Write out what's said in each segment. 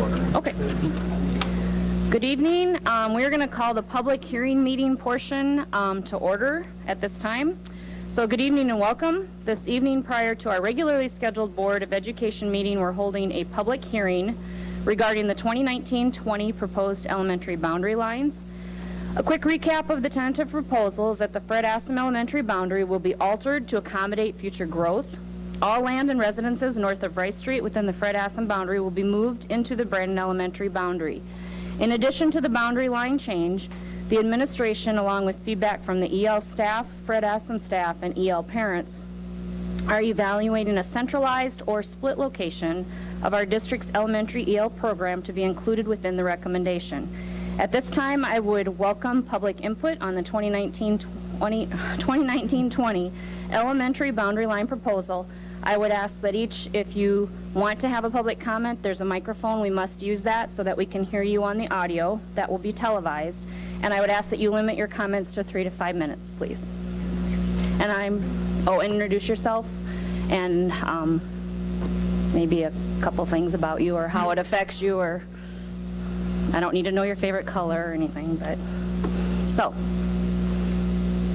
Okay. Good evening. We're going to call the public hearing meeting portion to order at this time. So good evening and welcome. This evening, prior to our regularly scheduled Board of Education meeting, we're holding a public hearing regarding the 2019-20 proposed elementary boundary lines. A quick recap of the tentative proposal is that the Fred Assam Elementary boundary will be altered to accommodate future growth. All land and residences north of Rice Street within the Fred Assam boundary will be moved into the Brandon Elementary boundary. In addition to the boundary line change, the administration, along with feedback from the EL staff, Fred Assam staff, and EL parents, are evaluating a centralized or split location of our district's elementary EL program to be included within the recommendation. At this time, I would welcome public input on the 2019-20 elementary boundary line proposal. I would ask that if you want to have a public comment, there's a microphone. We must use that so that we can hear you on the audio. That will be televised. And I would ask that you limit your comments to 3 to 5 minutes, please. And introduce yourself and maybe a couple things about you or how it affects you, or I don't need to know your favorite color or anything, but so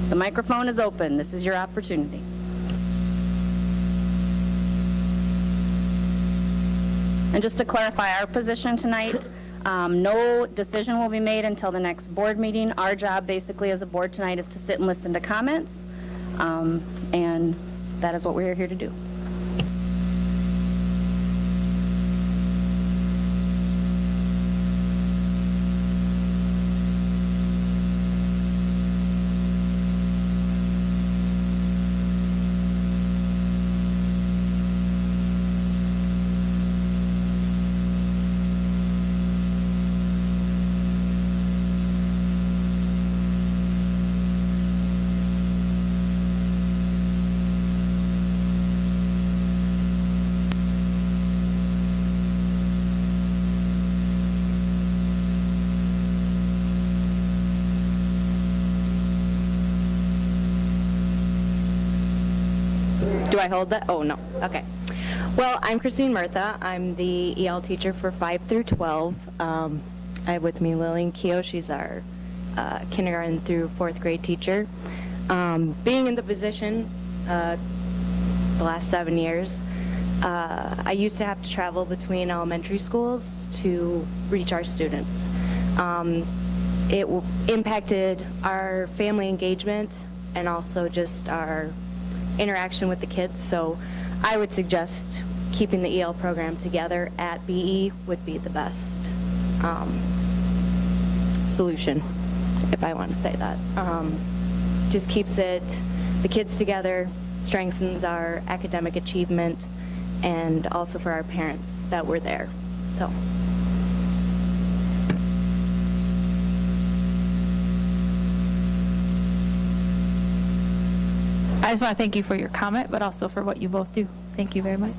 the microphone is open. This is your opportunity. And just to clarify our position tonight, no decision will be made until the next board meeting. Our job basically as a board tonight is to sit and listen to comments, and that is what we're here to do. Do I hold that? Oh, no. Okay. Well, I'm Christine Murtha. I'm the EL teacher for 5 through 12. I have with me Lillian Keogh. She's our kindergarten through 4th grade teacher. Being in the position the last 7 years, I used to have to travel between elementary schools to reach our students. It impacted our family engagement and also just our interaction with the kids, so I would suggest keeping the EL program together at BE would be the best solution, if I want to say that. Just keeps the kids together, strengthens our academic achievement, and also for our parents that were there. So. I just want to thank you for your comment, but also for what you both do. Thank you very much.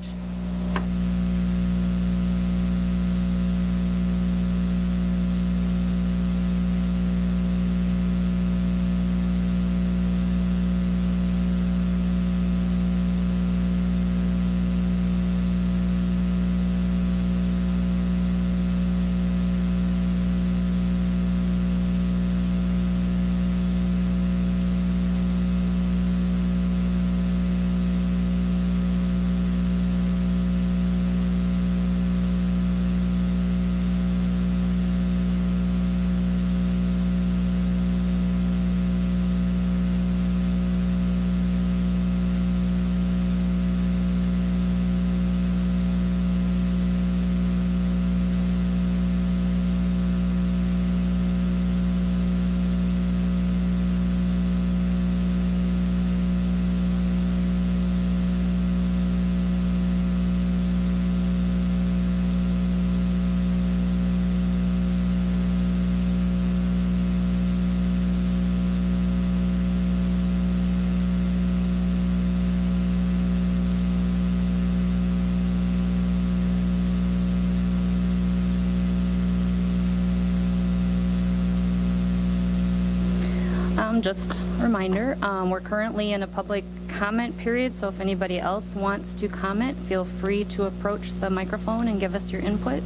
Just a reminder, we're currently in a public comment period, so if anybody else wants to comment, feel free to approach the microphone and give us your input.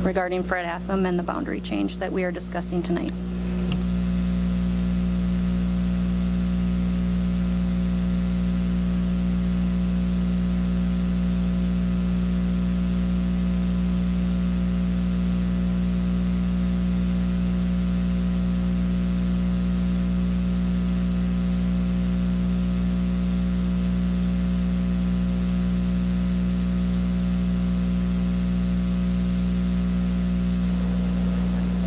regarding Fred Assam and the boundary change that we are discussing tonight.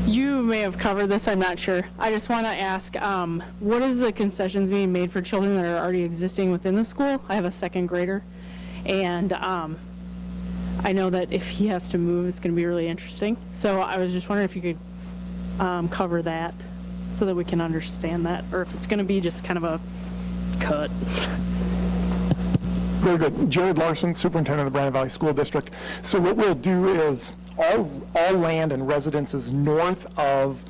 You may have covered this, I'm not sure. I just want to ask, what is the concessions being made for children that are already existing within the school? I have a second grader, and I know that if he has to move, it's going to be really interesting. So I was just wondering if you could cover that so that we can understand that, or if it's going to be just kind of a cut. Very good. Jared Larson, Superintendent of the Brandon Valley School District. So what we'll do is all land and residences north of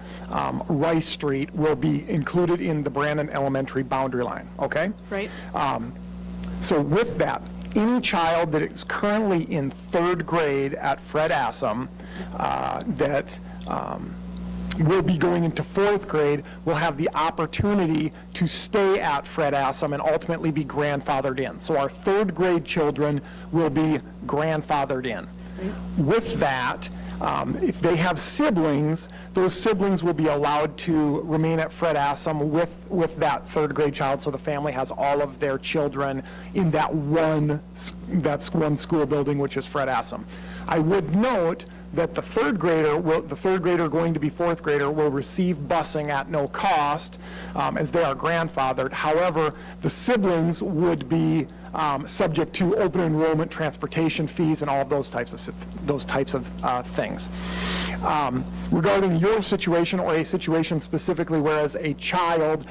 Rice Street will be included in the Brandon Elementary boundary line, okay? Right? So with that, any child that is currently in third grade at Fred Assam that will be going into fourth grade will have the opportunity to stay at Fred Assam and ultimately be grandfathered in. So our third grade children will be grandfathered in. With that, if they have siblings, those siblings will be allowed to remain at Fred Assam with that third grade child, so the family has all of their children in that one school building, which is Fred Assam. I would note that the third grader going to be fourth grader will receive busing at no cost as they are grandfathered. However, the siblings would be subject to open enrollment transportation fees and all of those types of things. Regarding your situation or a situation specifically whereas a child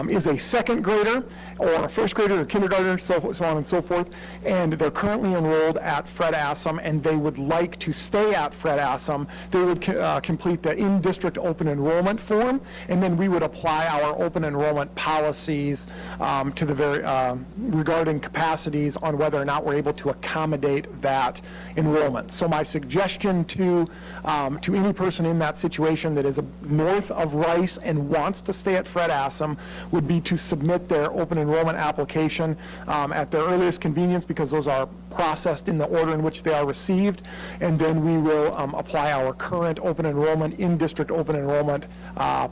is a second grader or a first grader or kindergartner, so on and so forth, and they're currently enrolled at Fred Assam and they would like to stay at Fred Assam, they would complete the in-district open enrollment form, and then we would apply our open enrollment policies to the regarding capacities on whether or not we're able to accommodate that enrollment. So my suggestion to any person in that situation that is north of Rice and wants to stay at Fred Assam would be to submit their open enrollment application at their earliest convenience, because those are processed in the order in which they are received, and then we will apply our current open enrollment, in-district open enrollment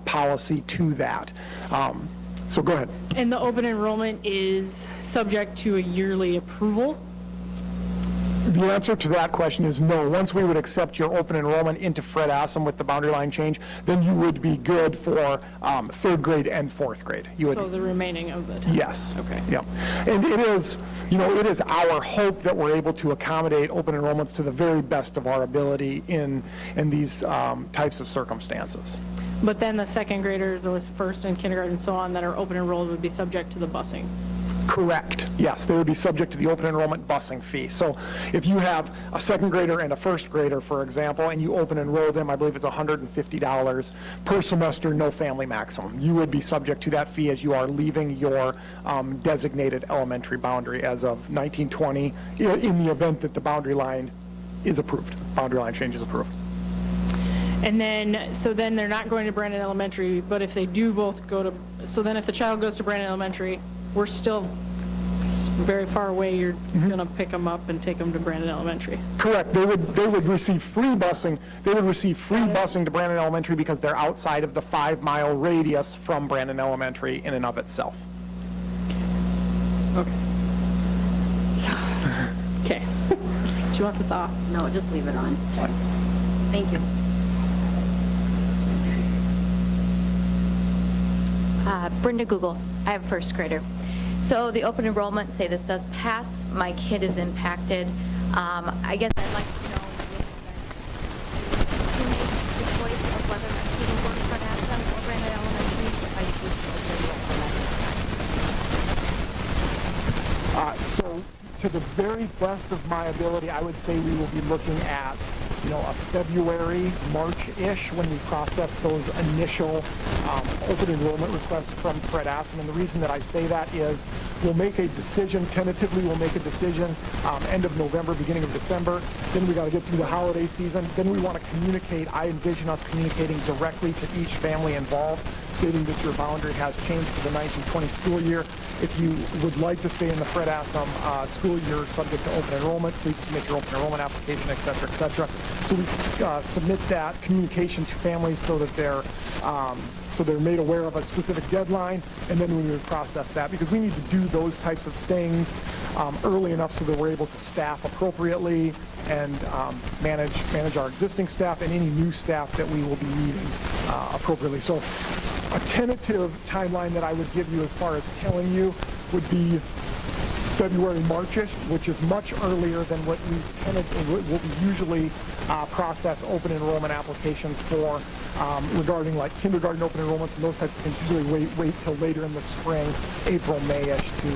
policy to that. So go ahead. And the open enrollment is subject to a yearly approval? The answer to that question is no. Once we would accept your open enrollment into Fred Assam with the boundary line change, then you would be good for third grade and fourth grade. You would, So the remaining of the time? yes. Okay. Yeah. And it is, it is our hope that we're able to accommodate open enrollments to the very best of our ability in these types of circumstances. But then the second graders or first and kindergarten and so on that are open enrolled would be subject to the busing? Correct. Yes, they would be subject to the open enrollment busing fee. So if you have a second grader and a first grader, for example, and you open enroll them, I believe it's $150 per semester, no family maximum. You would be subject to that fee as you are leaving your designated elementary boundary as of 1920 in the event that the boundary line is approved, boundary line change is approved. And then, so then they're not going to Brandon Elementary, but if they do both go to, so then if the child goes to Brandon Elementary, we're still very far away, you're going to pick them up and take them to Brandon Elementary. Correct. They would receive free busing. They would receive free busing to Brandon Elementary because they're outside of the 5-mile radius from Brandon Elementary in and of itself. Okay. So, okay. Do you want this off? No, just leave it on. Thank you. Brenda Google. I have a first grader. So the open enrollment, say this does pass, my kid is impacted. I guess I'd like to know who makes the choice of whether my kid will work for Assam or Brandon Elementary, if I choose to open enroll for that. So to the very best of my ability, I would say we will be looking at a February, March-ish when we process those initial open enrollment requests from Fred Assam. And the reason that I say that is we'll make a decision, tentatively we'll make a decision end of November, beginning of December. Then we got to get through the holiday season. Then we want to communicate. I envision us communicating directly to each family involved, stating that your boundary has changed for the 1920 school year. If you would like to stay in the Fred Assam school year subject to open enrollment, please submit your open enrollment application, et cetera, et cetera. So we submit that communication to families so that they're made aware of a specific deadline, and then we would process that, because we need to do those types of things early enough so that we're able to staff appropriately and manage our existing staff and any new staff that we will be needing appropriately. So a tentative timeline that I would give you as far as telling you would be February, March-ish, which is much earlier than what we usually process open enrollment applications for regarding like kindergarten open enrollments and those types of things. Usually wait till later in the spring, April, May-ish to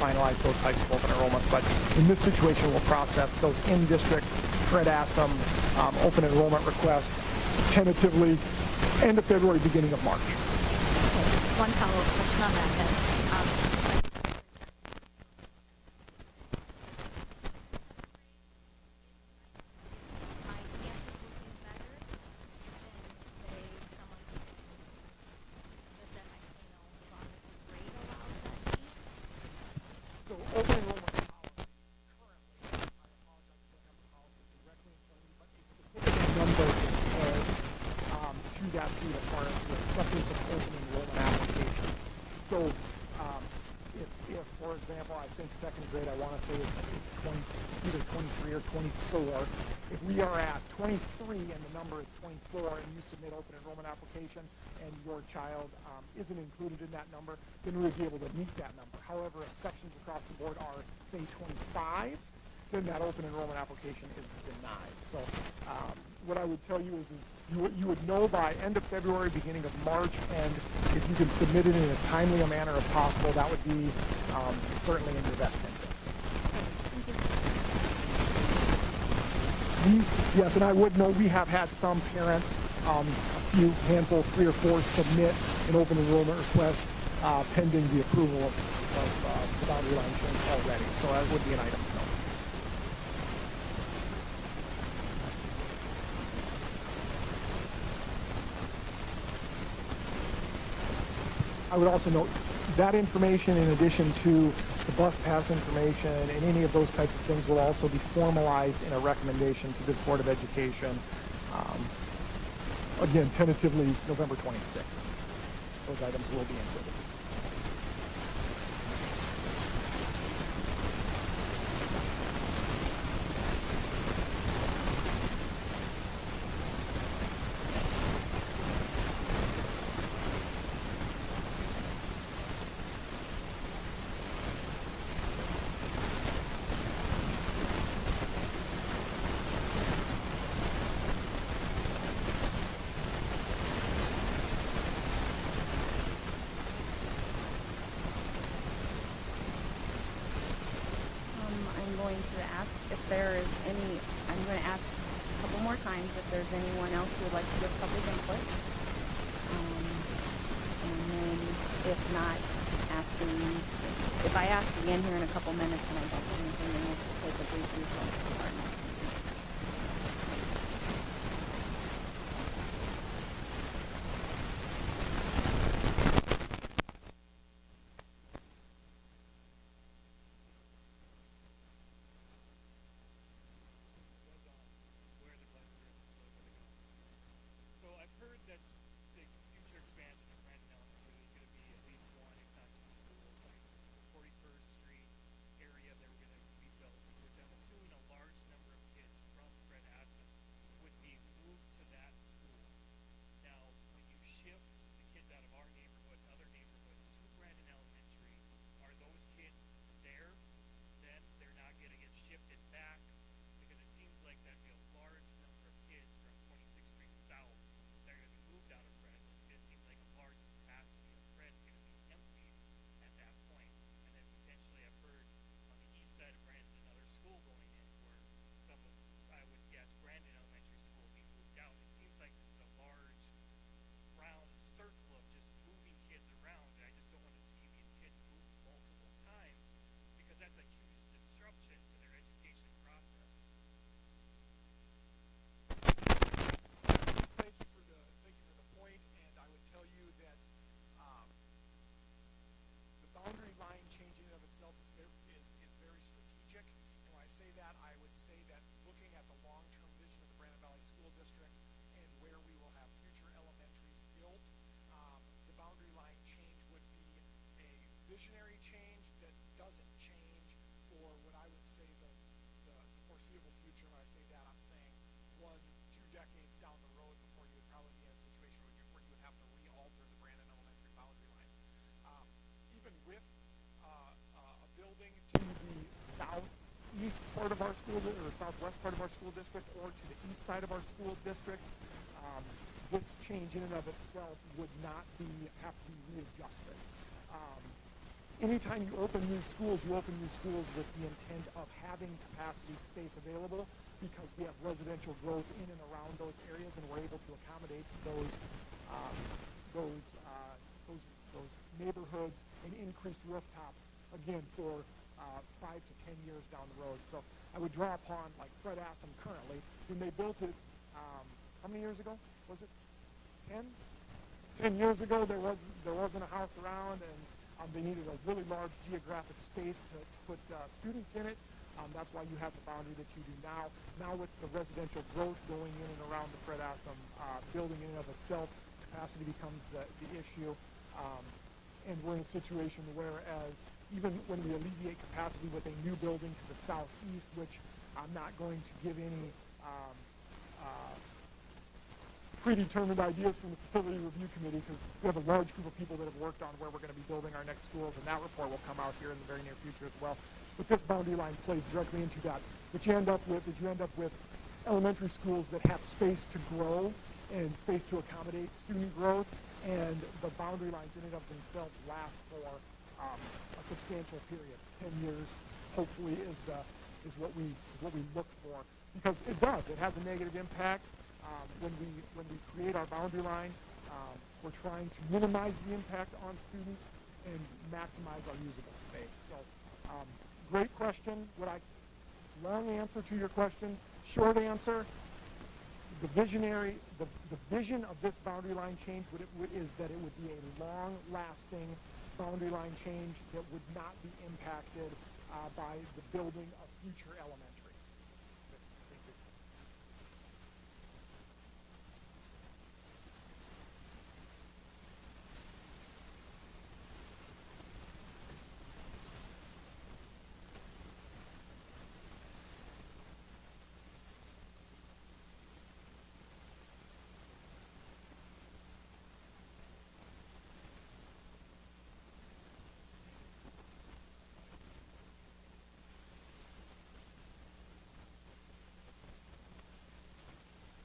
finalize those types of open enrollments. But in this situation, we'll process those in-district Fred Assam open enrollment requests tentatively end of February, beginning of March. One follow-up question on that then. So open enrollment policy currently, I apologize, I don't have the policy directly in front of me, but a specific number is called to that seat as far as the acceptance of open enrollment application. So if for example, I think second grade, I want to say it's 20, either 23 or 24. If we are at 23 and the number is 24 and you submit open enrollment application and your child isn't included in that number, then we would be able to meet that number. However, if sections across the board are, say, 25, then that open enrollment application is denied. So what I would tell you is you would know by end of February, beginning of March, and if you can submit it in as timely a manner as possible, that would be certainly in your best interest. Yes, and I would note we have had some parents, a few, handful, 3 or 4, submit an open enrollment request pending the approval of the boundary line change already. So that would be an item to note. I would also note that information, in addition to the bus pass information and any of those types of things, will also be formalized in a recommendation to this Board of Education. Again, tentatively November 26th. Those items will be included. I'm going to ask a couple more times if there's anyone else who would like to give public input. And then if not, if I ask again here in a couple minutes and I don't see anything, then we'll take a brief recess for our next meeting. Street area that we're going to be built, which I'm assuming a large number foreseeable future. When I say that, I'm saying 1-2 decades down the road before you would probably be in a situation where you would have to re-alter the Brandon Elementary boundary line. Even with a building to the southeast part of our school, or southwest part of our school district, or to the east side of our school district, this change in and of itself would not have to be readjusted. Anytime you open new schools with the intent of having capacity space available, because we have residential growth in and around those areas, and we're able to accommodate those neighborhoods and increased rooftops, again, for 5 to 10 years down the road. So I would draw upon, like Fred Assam currently, when they built it, how many years ago? Was it 10? 10 years ago, there wasn't a house around, and they needed a really large geographic space to put students in it. That's why you have the boundary that you do now. Now with the residential growth going in and around the Fred Assam building in and of itself, capacity becomes the issue. And we're in a situation where, as even when we alleviate capacity with a new building to the southeast, which I'm not going to give any predetermined ideas from the Facility Review Committee, because we have a large group of people that have worked on where we're going to be building our next schools, and that report will come out here in the very near future as well. But this boundary line plays directly into that. What you end up with is elementary schools that have space to grow and space to accommodate student growth, and the boundary lines in and of themselves last for a substantial period. 10 years, hopefully, is what we look for, because it does. It has a negative impact. When we create our boundary line, we're trying to minimize the impact on students and maximize our usable space. So, great question. Long answer to your question. Short answer, the vision of this boundary line change is that it would be a long-lasting boundary line change that would not be impacted by the building of future elementaries. Thank you.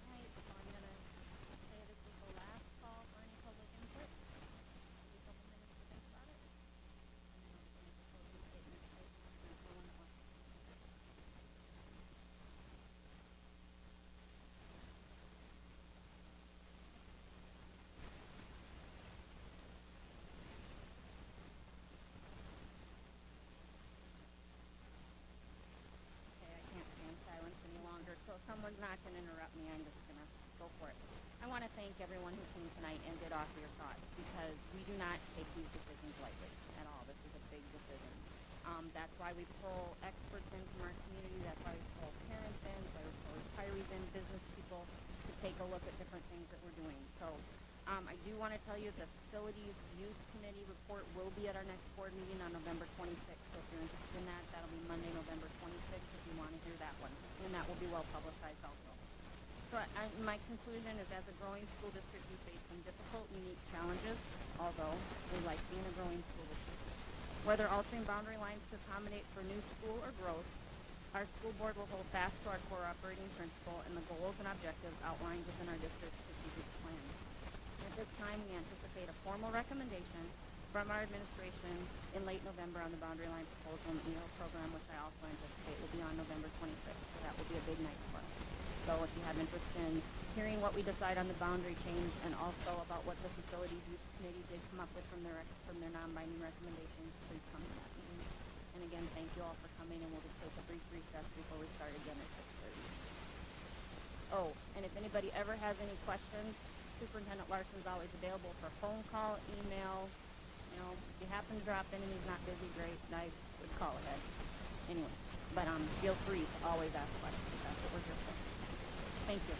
Alright, so I'm gonna say this is the last call for any public input. Give you a couple minutes to think about it. And then I'll make a closing statement if no one wants. Okay, I can't stay in silence any longer, so if someone's not gonna interrupt me, I'm just gonna go for it. I wanna thank everyone who came tonight and did offer your thoughts, because we do not take these decisions lightly at all. This is a big decision. That's why we pull experts in from our community, that's why we pull parents in, that's why we pull retirees in, business people, to take a look at different things that we're doing. So, I do wanna tell you the Facilities Use Committee report will be at our next board meeting on November 26th. So if you're interested in that, that'll be Monday, November 26th, if you wanna hear that one. And that will be well publicized also. So my conclusion is, as a growing school district, we face some difficult, unique challenges, although we like being a growing school district. Whether altering boundary lines to accommodate for new school or growth, our school board will hold fast to our core operating principle and the goals and objectives outlined within our district's strategic plan. At this time, we anticipate a formal recommendation from our administration in late November on the boundary line proposal and EL program, which I also anticipate will be on November 26th. So that will be a big night for us. So if you have interest in hearing what we decide on the boundary change, and also about what the Facilities Use Committee did come up with from their non-binding recommendations, please come to that meeting. And again, thank you all for coming, and we'll just take a brief recess before we start again at 6:30. Oh, and if anybody ever has any questions, Superintendent Larson's always available for phone call, email. You know, if you happen to drop in and he's not busy, great, I would call ahead. Anyway, but feel free to always ask questions. That's what we're here for. Thank you.